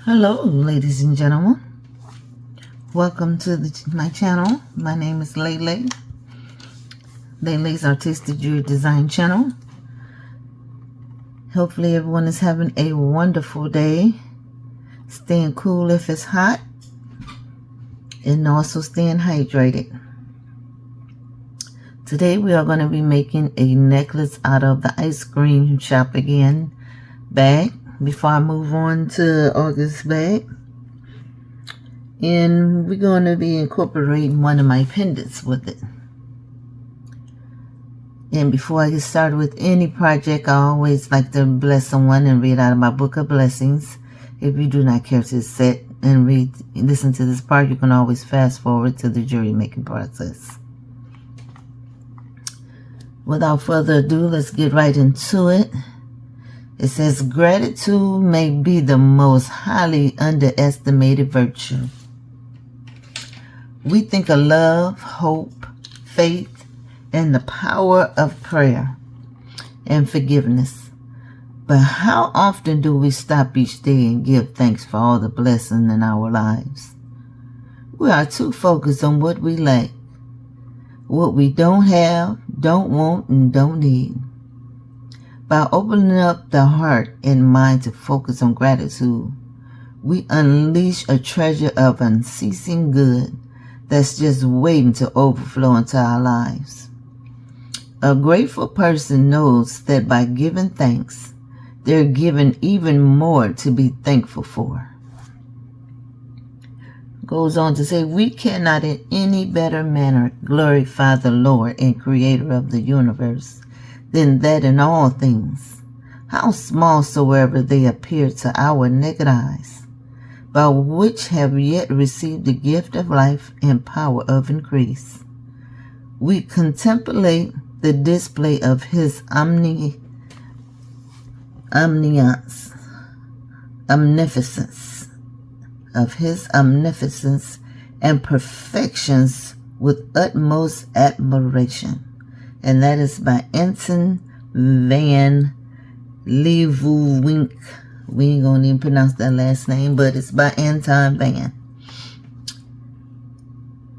Hello, ladies and gentlemen. Welcome to my channel. My name is Lele. Lele's Artistic Jewelry Design channel. Hopefully everyone is having a wonderful day. Staying cool if it's hot. And also staying hydrated. Today we are going to be making a necklace out of the ice cream shop again bag. Before I move on to August bag. And we're going to be incorporating one of my pendants with it. And before I get started with any project, I always like to bless someone and read out of my book of blessings. If you do not care to sit and listen to this part, you can always fast forward to the jewelry making process. Without further ado, let's get right into it. It says, gratitude may be the most highly underestimated virtue. We think of love, hope, faith, and the power of prayer and forgiveness. But how often do we stop each day and give thanks for all the blessings in our lives? We are too focused on what we lack, what we don't have, don't want, and don't need. By opening up the heart and mind to focus on gratitude, we unleash a treasure of unceasing good that's just waiting to overflow into our lives. A grateful person knows that by giving thanks, they're given even more to be thankful for. Goes on to say, we cannot in any better manner glorify the Lord and Creator of the universe than that in all things, how small soever they appear to our naked eyes, by which have yet received the gift of life and power of increase. We contemplate the display of His omniscience, omnificence and perfections with utmost admiration. And that is by Anton van Leeuwenhoek. We ain't gonna even pronounce that last name, but it's by Anton van.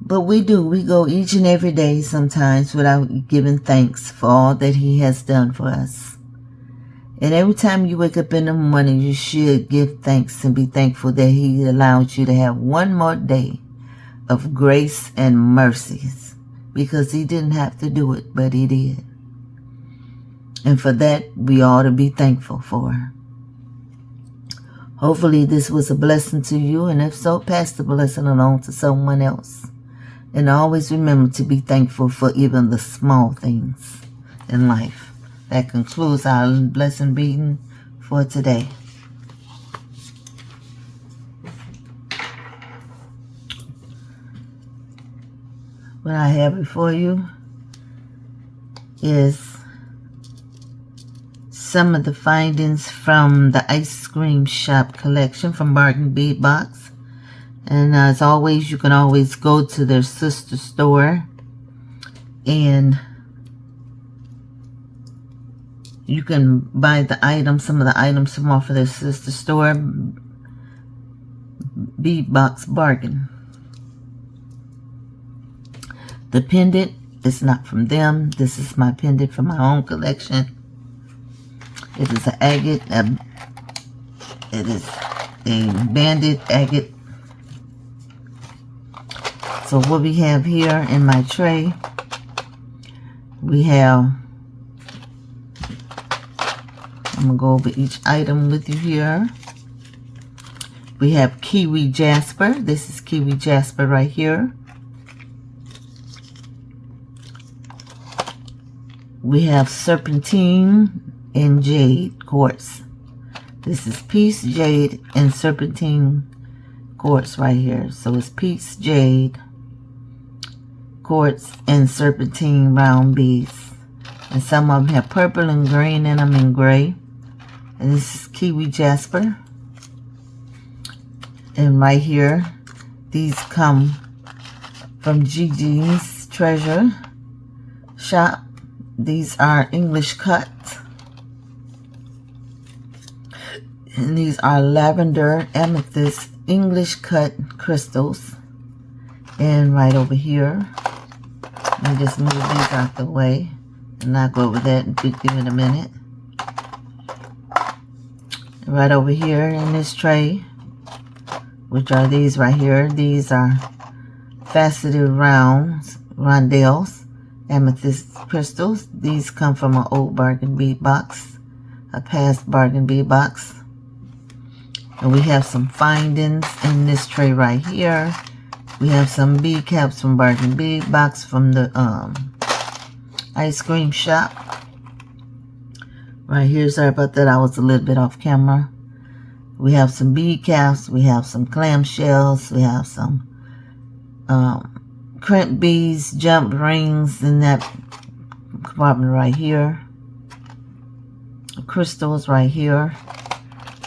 But we go each and every day sometimes without giving thanks for all that He has done for us. And every time you wake up in the morning, you should give thanks and be thankful that He allowed you to have one more day of grace and mercies. Because He didn't have to do it, but He did. And for that, we ought to be thankful for. Hopefully this was a blessing to you, and if so, pass the blessing along to someone else. And always remember to be thankful for even the small things in life. That concludes our blessing reading for today. What I have before you is some of the findings from the ice cream shop collection from Bead Box. And as always, you can always go to their sister store and you can buy the items, some of the items from off of their sister store, Bead Box Bargain. The pendant is not from them. This is my pendant from my own collection. It is an agate. It is a banded agate. So what we have here in my tray, we have, I'm going to go over each item with you here. We have kiwi jasper. This is kiwi jasper right here. We have serpentine and jade quartz. This is piece jade and serpentine quartz right here. So it's piece jade, quartz, and serpentine round beads. And some of them have purple and green in them and gray. And this is kiwi jasper. And right here, these come from GGCS Treasure Shop. These are English cut. And these are lavender amethyst English cut crystals. And right over here, let me just move these out the way. And I'll go over that with you in a minute. And right over here in this tray, which are these right here. These are faceted rondelles, amethyst crystals. These come from an old bargain bead box, a past bargain bead box. And we have some findings in this tray right here. We have some bead caps from bargain bead box from the ice cream shop. Right here, sorry about that, I was a little bit off camera. We have some bead caps, we have some clamshells, we have some crimp beads, jump rings in that compartment right here. Crystals right here.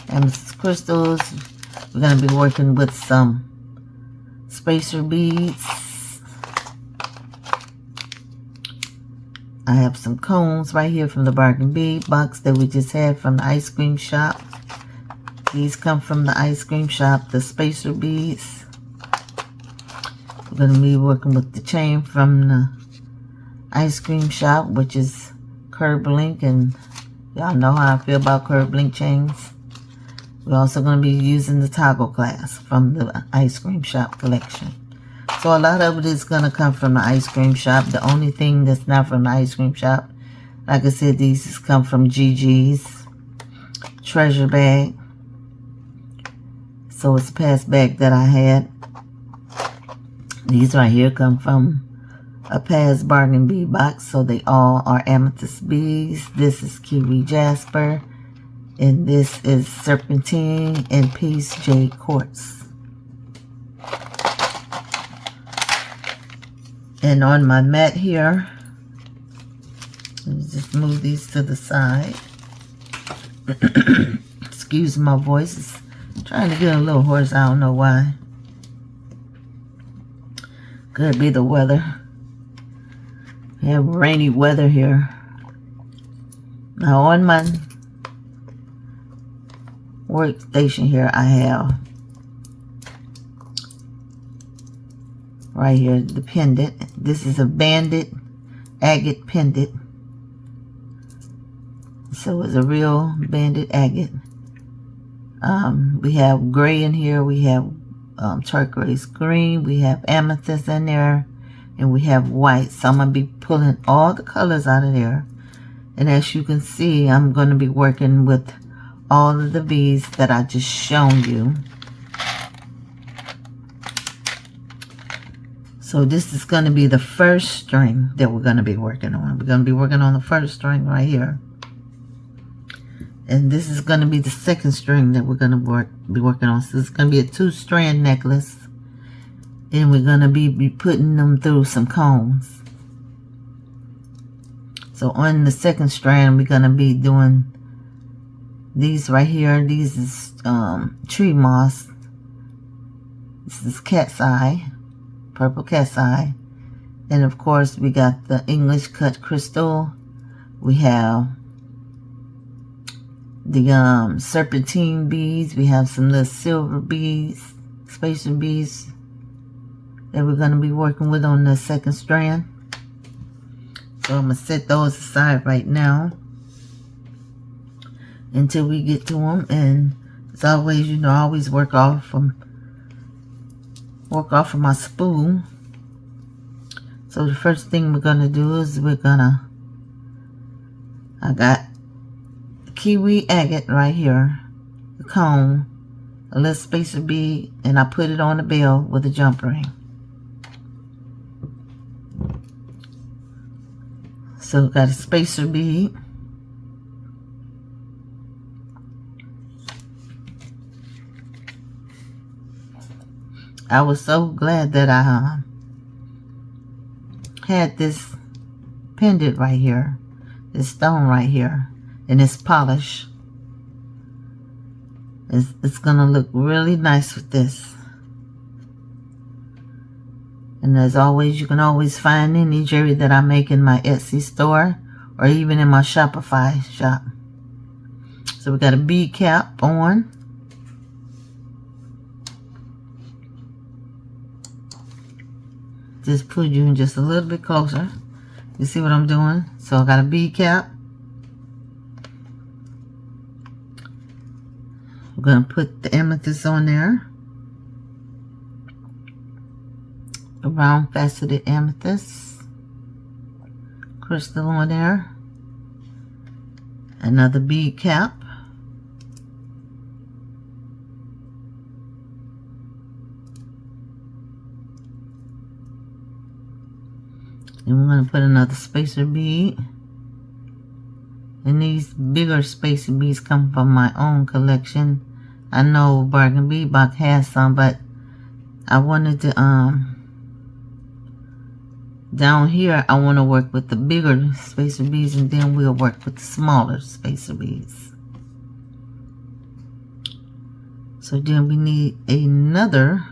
Amethyst crystals. We're going to be working with some spacer beads. I have some cones right here from the bargain bead box that we just had from the ice cream shop. These come from the ice cream shop, the spacer beads. We're going to be working with the chain from the ice cream shop, which is curb link, and y'all know how I feel about curb link chains. We're also going to be using the toggle clasp from the ice cream shop collection. So a lot of it is going to come from the ice cream shop. The only thing that's not from the ice cream shop, like I said, these come from GG's Treasure Bag. So it's a past bag that I had. These right here come from a past bargain bead box. So they all are amethyst beads. This is kiwi jasper. And this is serpentine and piece jade quartz. And on my mat here, let me just move these to the side. Excuse my voice. It's trying to get a little hoarse. I don't know why. Could be the weather. We have rainy weather here. Now on my workstation here, I have right here the pendant. This is a banded agate pendant. So it's a real banded agate. We have gray in here. We have turquoise green. We have amethyst in there. And we have white. So I'm going to be pulling all the colors out of there. And as you can see, I'm going to be working with all of the beads that I just shown you. So this is going to be the first string that we're going to be working on. We're going to be working on the first string right here. And this is going to be the second string that we're going to be working on. So it's going to be a 2-strand necklace. And we're going to be putting them through some cones. So on the second strand, we're going to be doing these right here. These is tree moss. This is cat's eye, purple cat's eye. And of course, we got the English cut crystal. We have the serpentine beads. We have some little silver beads, spacer beads that we're going to be working with on the second strand. So I'm going to set those aside right now until we get to them. And as always, you know, I always work off of my spool. So the first thing we're going to do is I got kiwi agate right here, the cone, a little spacer bead, and I put it on the bell with a jump ring. So got a spacer bead. I was so glad that I had this pendant right here, this stone right here, and it's polished. It's gonna look really nice with this. And as always, you can always find any jewelry that I make in my Etsy store or even in my Shopify shop. So we got a bead cap on. Just put you in just a little bit closer. You see what I'm doing? So I got a bead cap. We're going to put the amethyst on there. A round faceted amethyst. Crystal on there. Another bead cap. And we're going to put another spacer bead. And these bigger spacer beads come from my own collection. I know Bargain Bead Box has some, but I wanted to, down here, I want to work with the bigger spacer beads, and then we'll work with the smaller spacer beads. So then we need another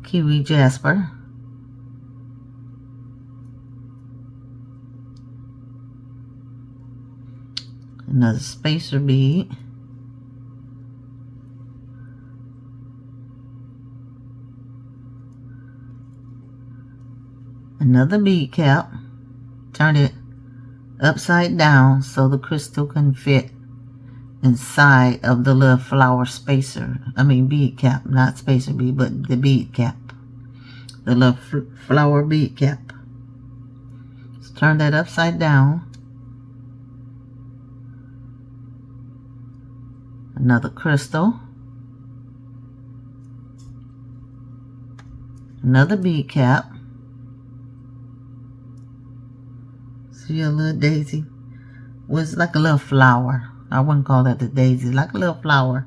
kiwi jasper. Another spacer bead. Another bead cap. Turn it upside down so the crystal can fit inside of the little flower spacer. I mean bead cap, not spacer bead, but the bead cap. The little flower bead cap. Just turn that upside down. Another crystal. Another bead cap. See a little daisy? Well, it's like a little flower. I wouldn't call that the daisy. It's like a little flower.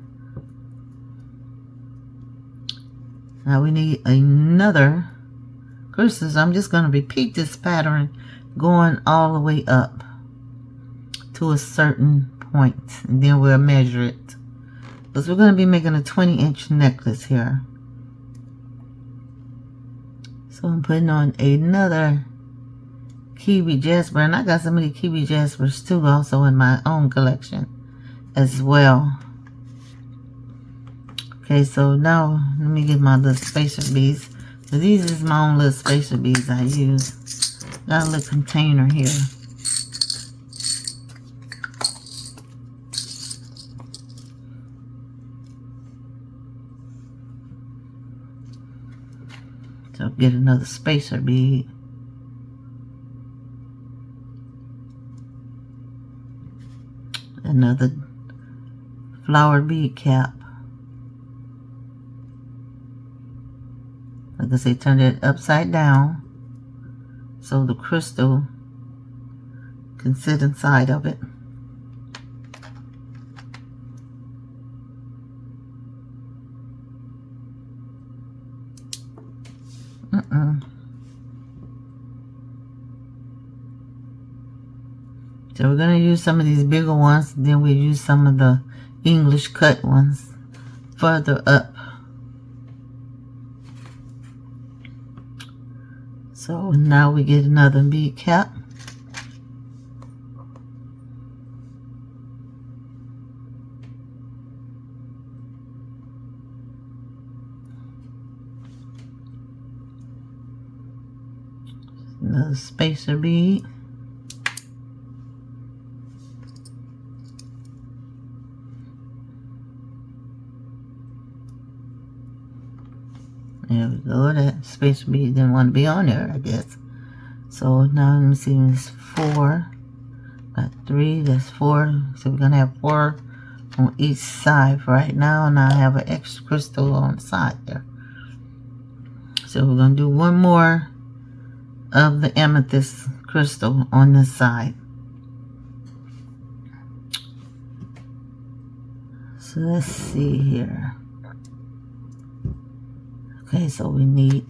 Now we need another crystal. So I'm just going to repeat this pattern going all the way up to a certain point. And then we'll measure it. Because we're going to be making a 20-inch necklace here. So I'm putting on another kiwi jasper. And I got some of the kiwi jaspers too also in my own collection as well. Okay, so now let me get my little spacer beads. So these is my own little spacer beads I use. Got a little container here. So get another spacer bead. Another flower bead cap. Like I say, turn it upside down so the crystal can sit inside of it. So we're going to use some of these bigger ones, then we'll use some of the English cut ones further up. So now we get another bead cap. Another spacer bead. There we go. That spacer bead didn't want to be on there, I guess. So now let me see. It's 4. Got 3. That's 4. So we're gonna have 4 on each side for right now, and I have an extra crystal on the side there. So we're gonna do one more of the amethyst crystal on this side. So let's see here. Okay, so we need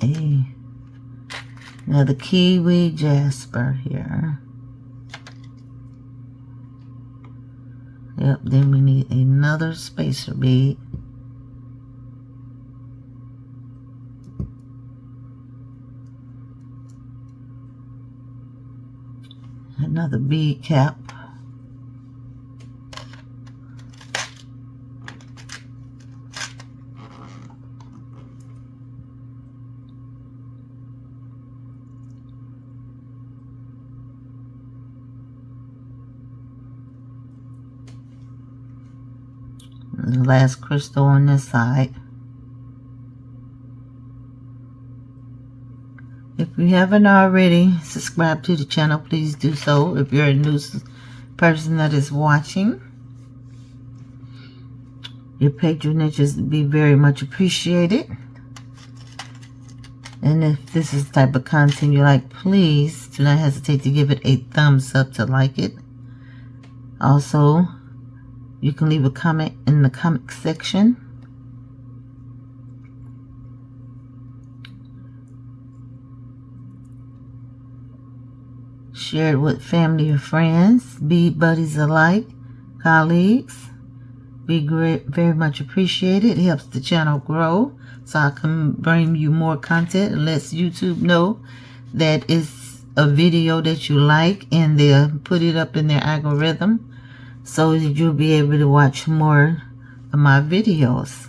another kiwi jasper here. Yep, then we need another spacer bead. Another bead cap. The last crystal on this side. If you haven't already subscribed to the channel, please do so. If you're a new person that is watching, your patronage is to be very much appreciated. And if this is the type of content you like, please do not hesitate to give it a thumbs up to like it. Also, you can leave a comment in the comment section. Share it with family or friends, bead buddies alike, colleagues. Be very much appreciated. It helps the channel grow so I can bring you more content. It lets YouTube know that it's a video that you like, and they'll put it up in their algorithm so that you'll be able to watch more of my videos,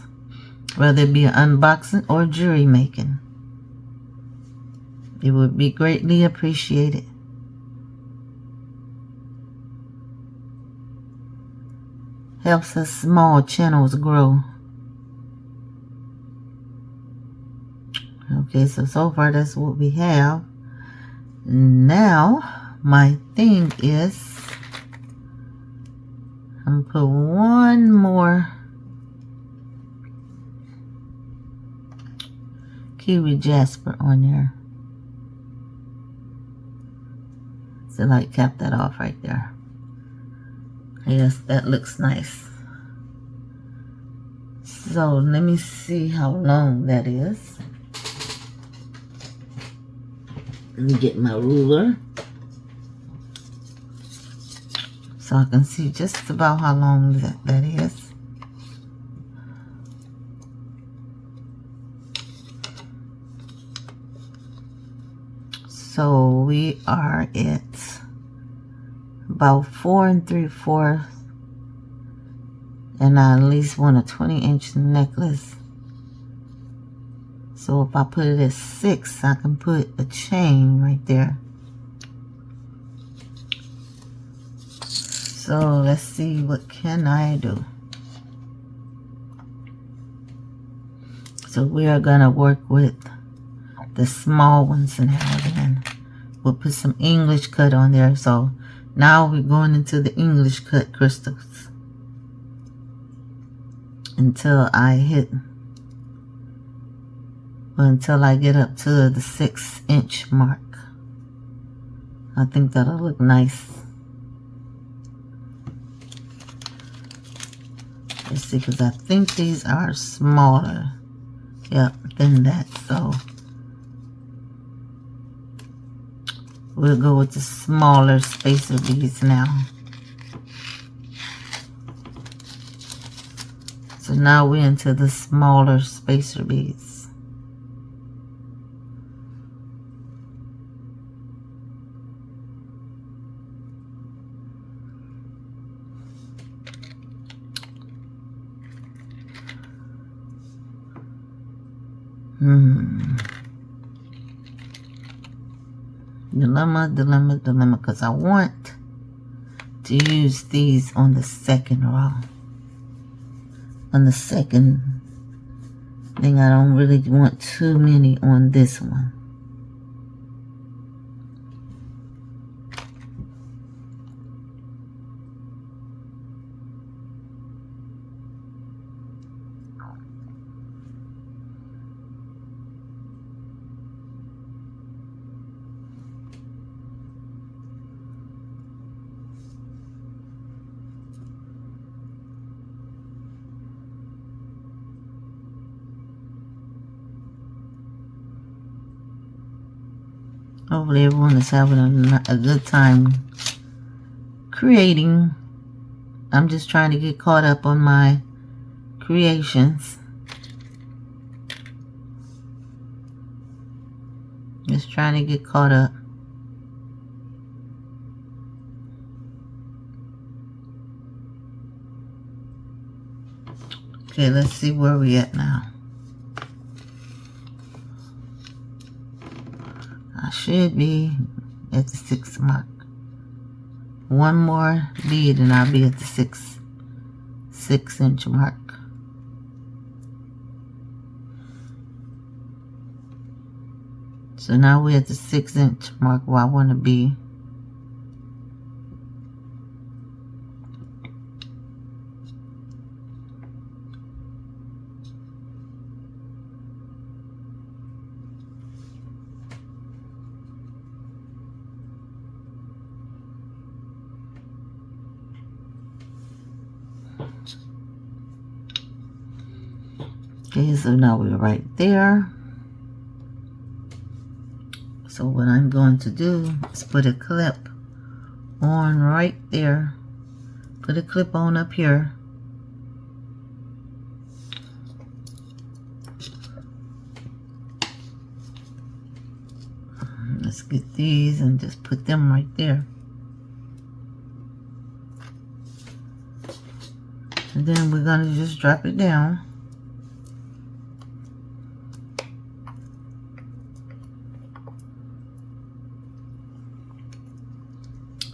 whether it be an unboxing or jewelry making. It would be greatly appreciated. Helps us small channels grow. Okay, so far that's what we have. Now, my thing is, I'm gonna put one more kiwi jasper on there. So like cap that off right there. Yes, that looks nice. So let me see how long that is. Let me get my ruler so I can see just about how long that is. So we are at about 4 3/4, and I at least want a 20-inch necklace. So if I put it at 6, I can put a chain right there. So let's see, what can I do? So we are gonna work with the small ones now. Then we'll put some English cut on there. So now we're going into the English cut crystals until I get up to the 6-inch mark. I think that'll look nice. Let's see, because I think these are smaller. Yep, than that. So we'll go with the smaller spacer beads now. So now we're into the smaller spacer beads. Dilemma, because I want to use these on the second row. On the second thing, I don't really want too many on this one. Hopefully everyone is having a good time creating. I'm just trying to get caught up on my creations. Just trying to get caught up. Okay, let's see where we at now. I should be at the 6 mark. One more bead and I'll be at the 6-inch mark. So now we're at the 6-inch mark where I want to be. Okay, so now we're right there. So what I'm going to do is put a clip on right there. Put a clip on up here. Let's get these and just put them right there. And then we're going to just drop it down.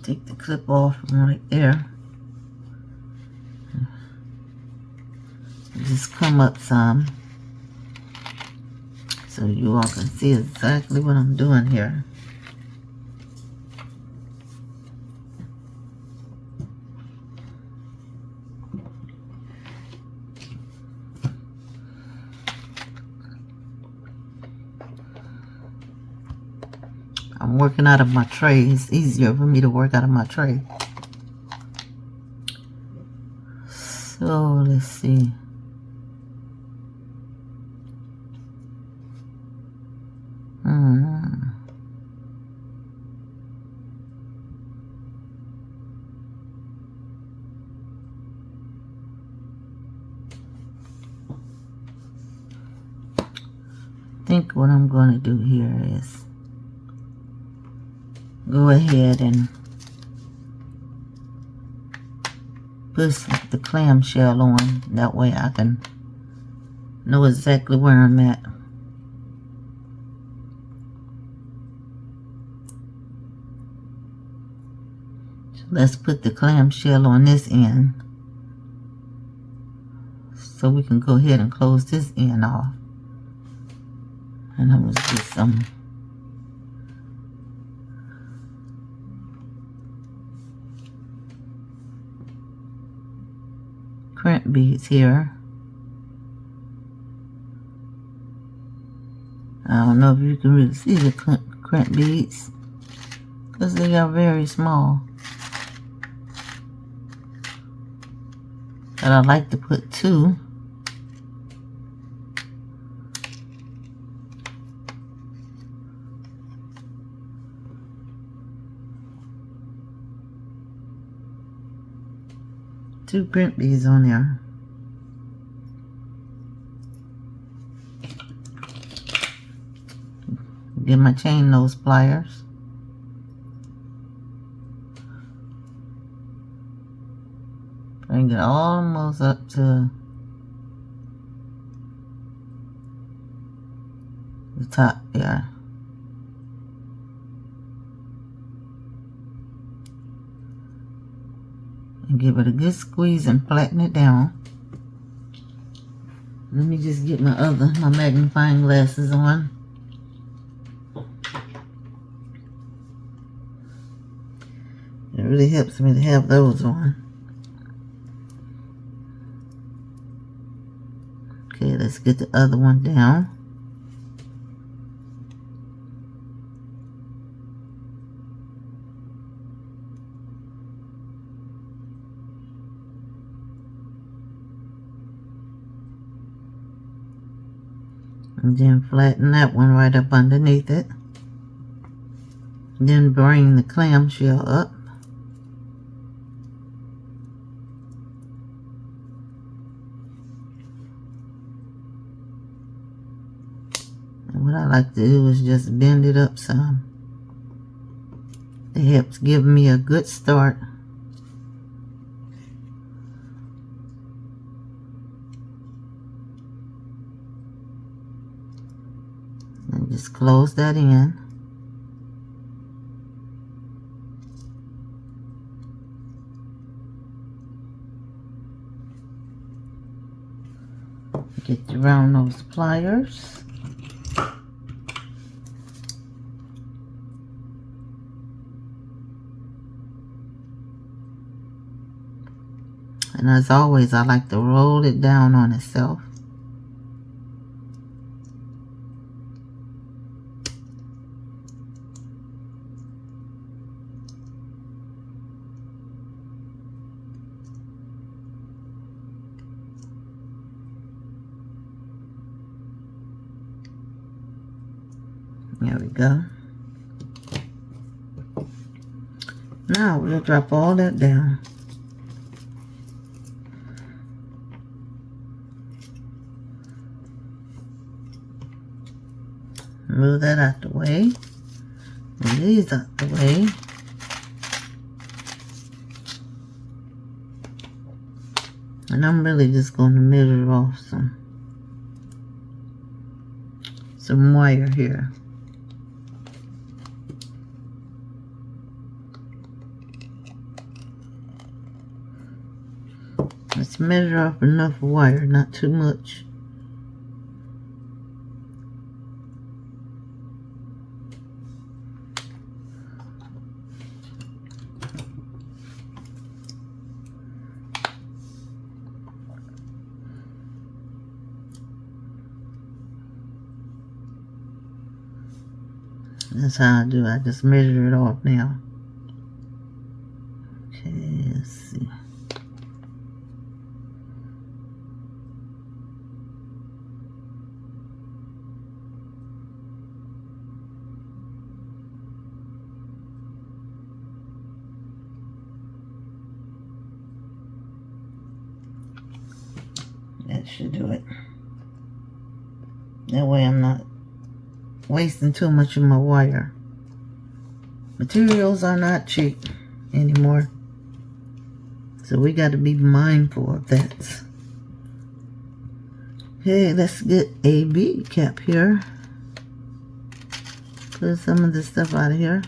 Take the clip off from right there. Just come up some so you all can see exactly what I'm doing here. I'm working out of my tray. It's easier for me to work out of my tray. So let's see. I think what I'm going to do here is go ahead and push the clamshell on. That way I can know exactly where I'm at. So let's put the clamshell on this end so we can go ahead and close this end off. And I'm going to get some crimp beads here. I don't know if you can really see the crimp beads because they are very small. But I like to put 2. Two crimp beads on there. Get my chain nose pliers. Bring it almost up to the top there. And give it a good squeeze and flatten it down. Let me just get my magnifying glasses on. It really helps me to have those on. Okay, let's get the other one down. And then flatten that one right up underneath it. Then bring the clamshell up. And what I like to do is just bend it up some. It helps give me a good start. And just close that in. Get the round nose pliers. as always, I like to roll it down on itself. There we go. Now we'll drop all that down. Move that out the way. Move these out the way. And I'm really just going to measure off some wire here. Let's measure off enough wire, not too much. That's how I do. I just measure it off now. Okay, let's see. That should do it. That way I'm not wasting too much of my wire. Materials are not cheap anymore, so we got to be mindful of that. Okay, let's get a bead cap here. Put some of this stuff out of here.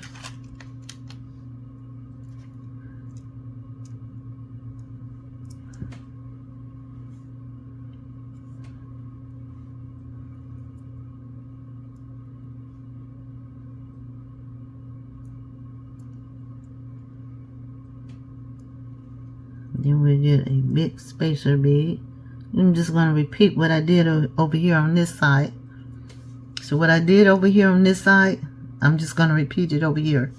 Then we get a big spacer bead. I'm just going to repeat what I did over here on this side. So what I did over here on this side, I'm just going to repeat it over here.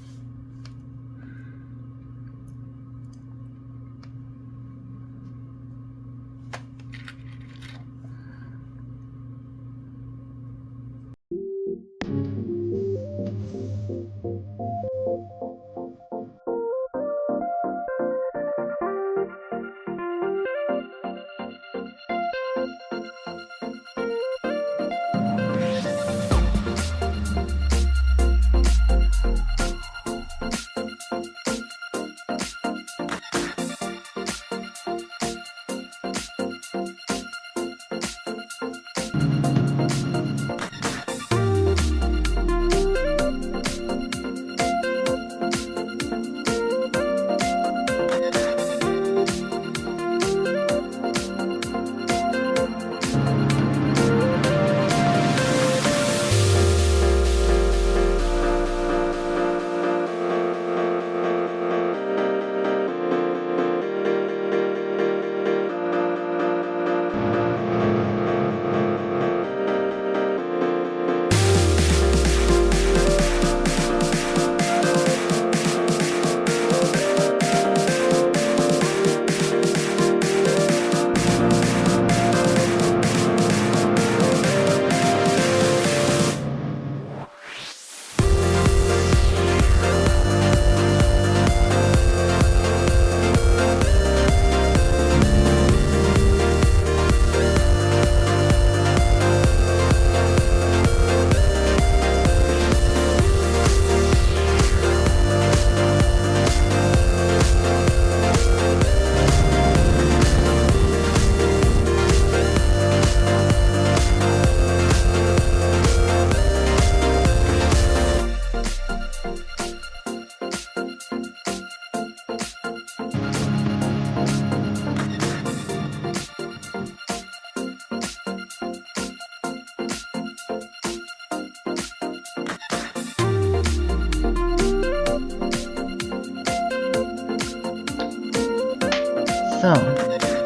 So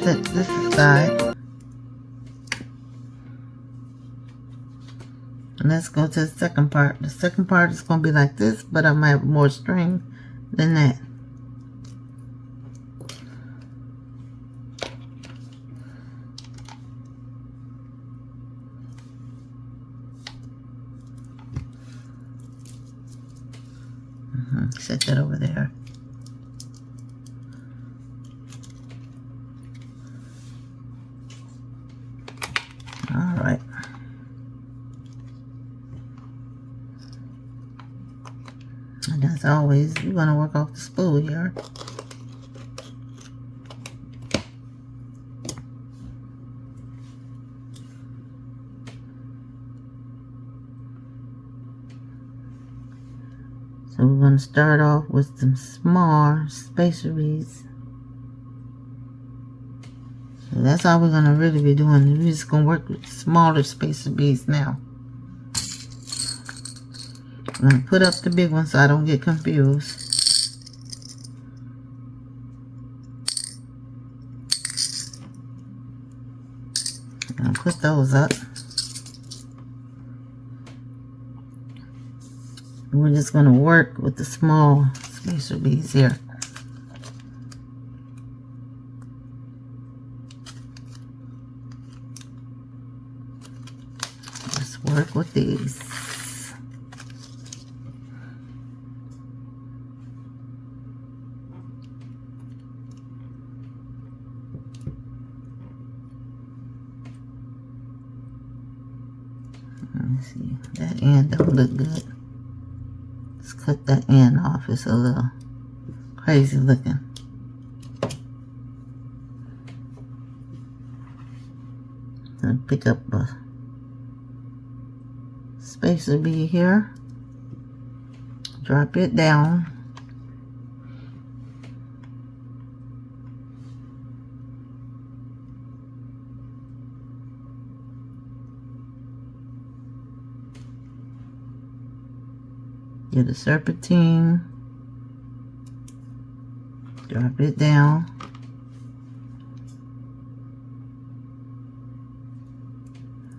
set this aside. And let's go to the second part. The second part is going to be like this, but I'm going to have more string than that. Set that over there. All right. And as always, you're going to work off the spool here. So we're going to start off with some small spacer beads. So that's all we're going to really be doing. We're just going to work with smaller spacer beads now. I'm going to put up the big one so I don't get confused. I'm going to put those up. And we're just going to work with the small spacer beads here. Let's work with these. Let's see, that end don't look good. Let's cut that end off. It's a little crazy looking. And pick up a spacer bead here. Drop it down. Get a serpentine, drop it down,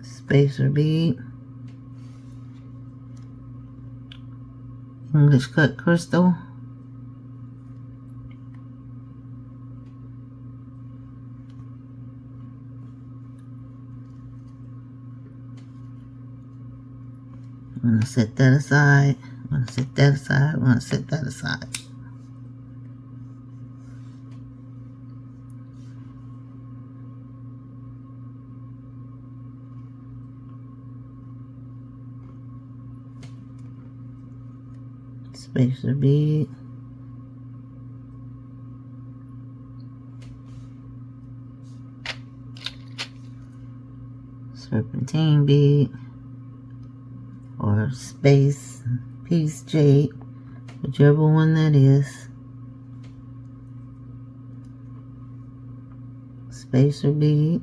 spacer bead, English cut crystal, I'm going to set that aside. I'm going to set that aside. I'm going to set that aside. Spacer bead. Serpentine bead. Or space piece jade, whichever one that is. Spacer bead,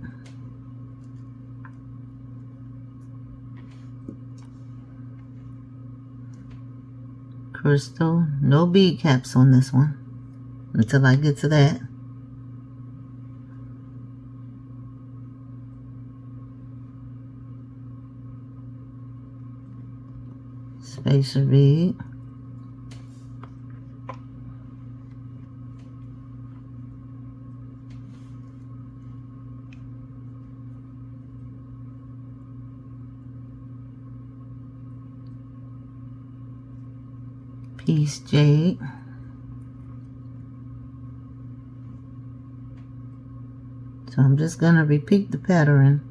crystal. No bead caps on this one until I get to that. Spacer bead, piece jade, so I'm just going to repeat the pattern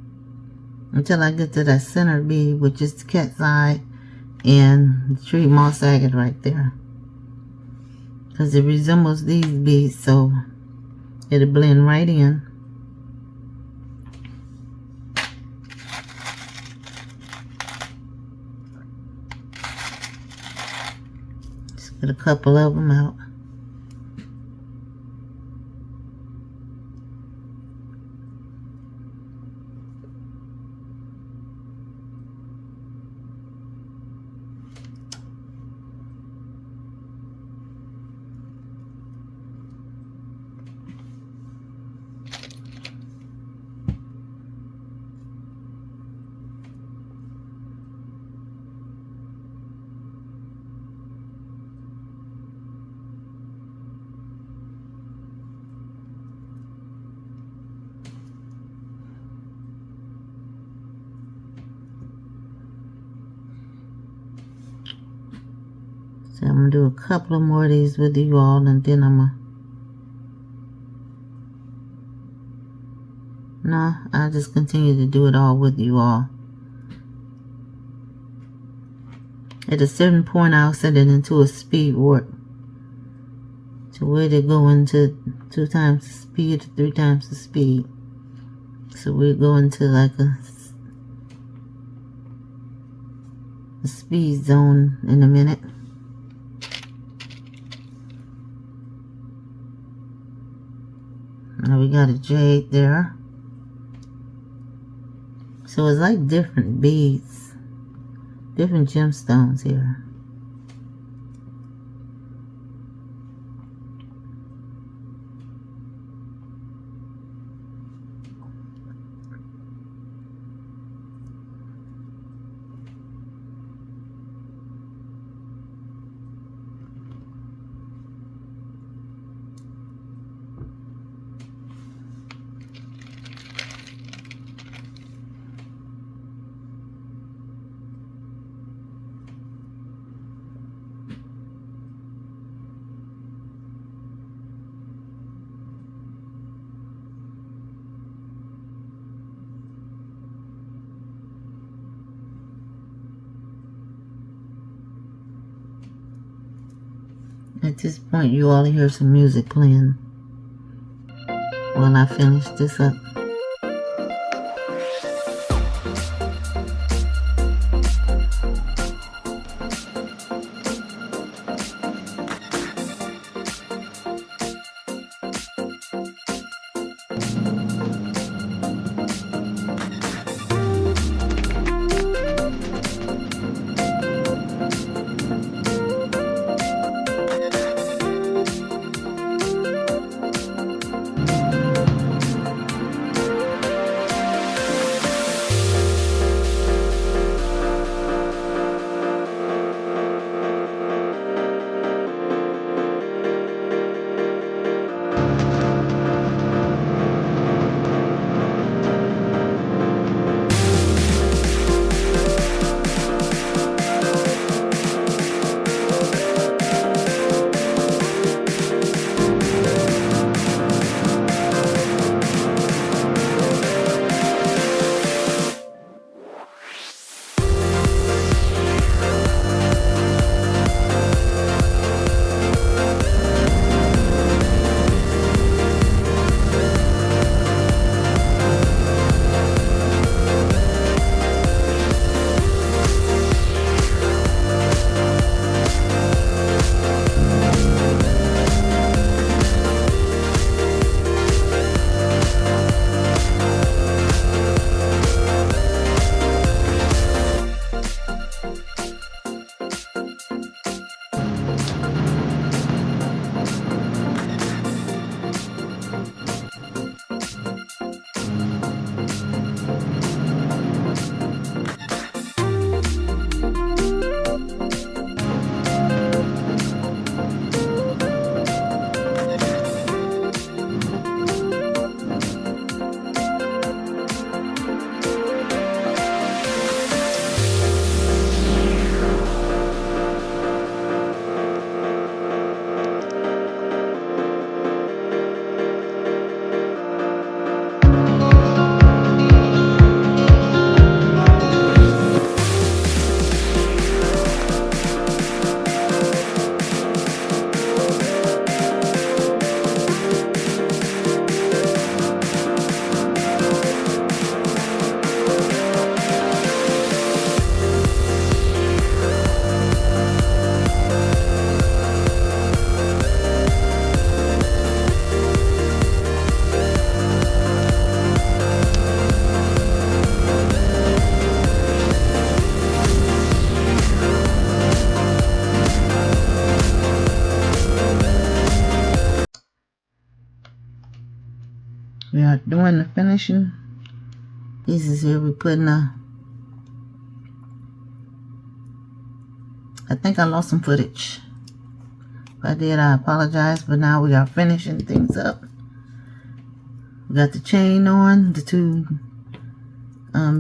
until I get to that center bead, which is the cat's eye and the tree moss agate right there, because it resembles these beads, so it'll blend right in. Just get a couple of them out. So I'm going to do a couple of more of these with you all, and then I'll just continue to do it all with you all. At a certain point, I'll set it into a speed warp to where they go into 2 times the speed or 3 times the speed. So we'll go into like a speed zone in a minute. Now we got a jade there. So it's like different beads, different gemstones here. At this point, you all hear some music playing while I finish this up. We are doing the finishing pieces here. We're putting I think I lost some footage. If I did, I apologize, but now we are finishing things up. We got the chain on, the 2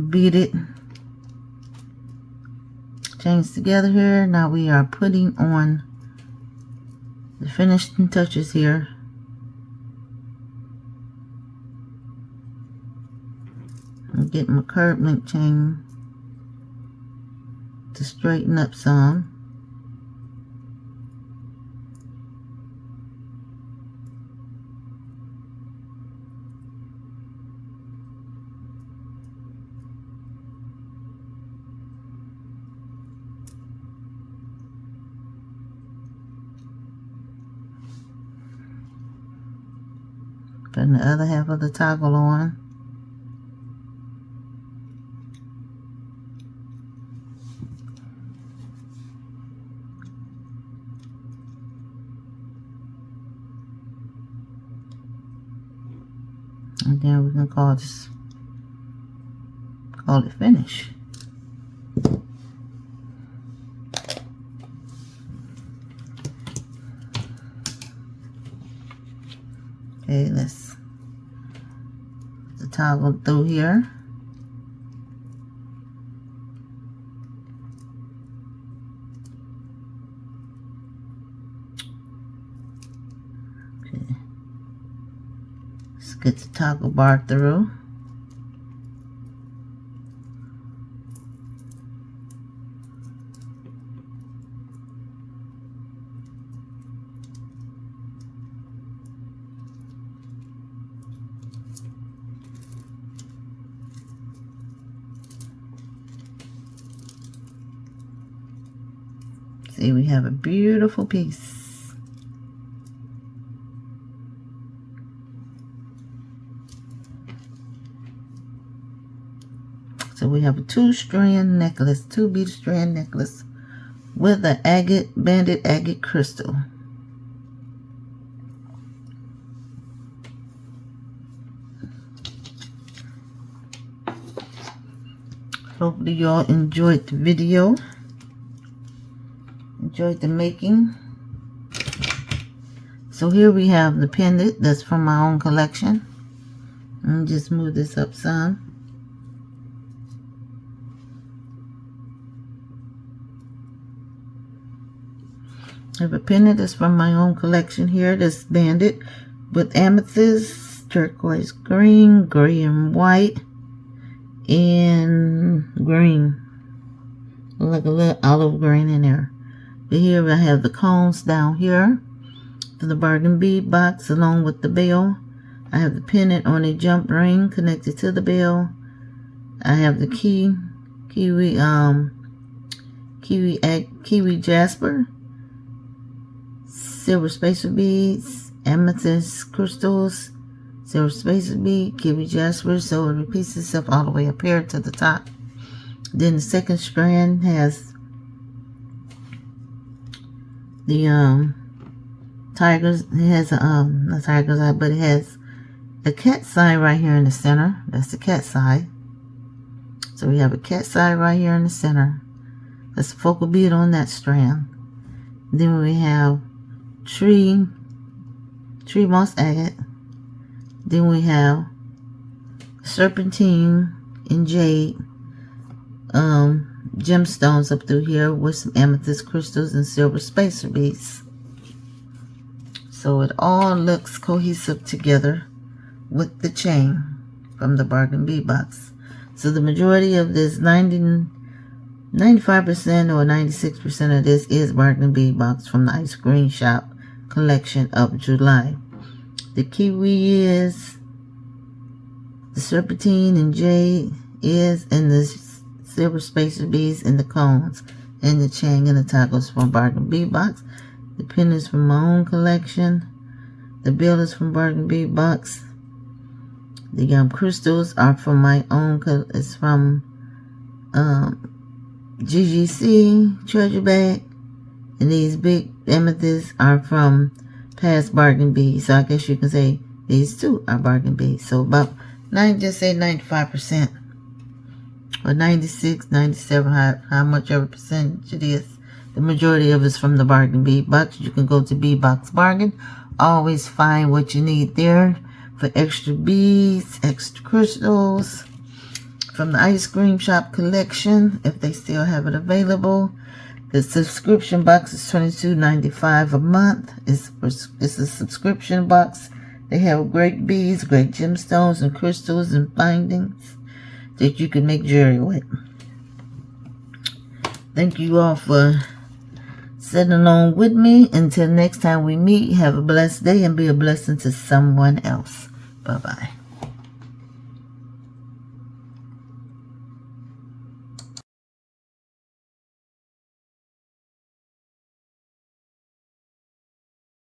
beaded chains together here. Now we are putting on the finishing touches here. I'm getting my curved link chain to straighten up some. Putting the other half of the toggle on. And then we're going to call it finish. Okay, let's put the toggle through here. Okay. Let's get the toggle bar through. See, we have a beautiful piece. So we have a 2-strand necklace, 2-bead strand necklace with an agate, banded agate crystal. Hopefully y'all enjoyed the video. Enjoyed the making. So here we have the pendant that's from my own collection. Let me just move this up some. I have a pendant that's from my own collection here that's banded with amethyst, turquoise green, gray and white, and green. Like a little olive green in there. But here I have the cones down here for the bargain bead box along with the bell. I have the pendant on a jump ring connected to the bell. I have the kiwi jasper, silver spacer beads, amethyst crystals, silver spacer bead, kiwi jasper, so it repeats itself all the way up here to the top. Then the second strand has the tigers. It has a not tiger's eye, but it has a cat's eye right here in the center. That's the cat's eye. So we have a cat's eye right here in the center. That's the focal bead on that strand. Then we have tree moss agate. Then we have serpentine and jade gemstones up through here with some amethyst crystals and silver spacer beads. So it all looks cohesive together with the chain from the bargain bead box. So the majority of this 95% or 96% of this is bargain bead box from the Ice Cream Shop collection of July. The kiwi is, the serpentine and jade is, and the silver spacer beads and the cones and the chain and the toggles from bargain bead box. The pendants from my own collection. The bill is from bargain bead box. The crystals are from my own. It's from GGCS Treasure Bag, and these big amethysts are from past bargain beads. So I guess you can say these two are bargain beads. So about just say 95%. Or 96, 97, how much ever percentage it is. The majority of it's from the bargain bead box. You can go to Bead Box Bargain. Always find what you need there for extra beads, extra crystals, from the ice cream shop collection, if they still have it available. The subscription box is $22.95 a month. It's a subscription box. They have great beads, great gemstones and crystals and bindings that you can make jewelry with. Thank you all for sitting along with me. Until next time we meet, have a blessed day and be a blessing to someone else. Bye-bye.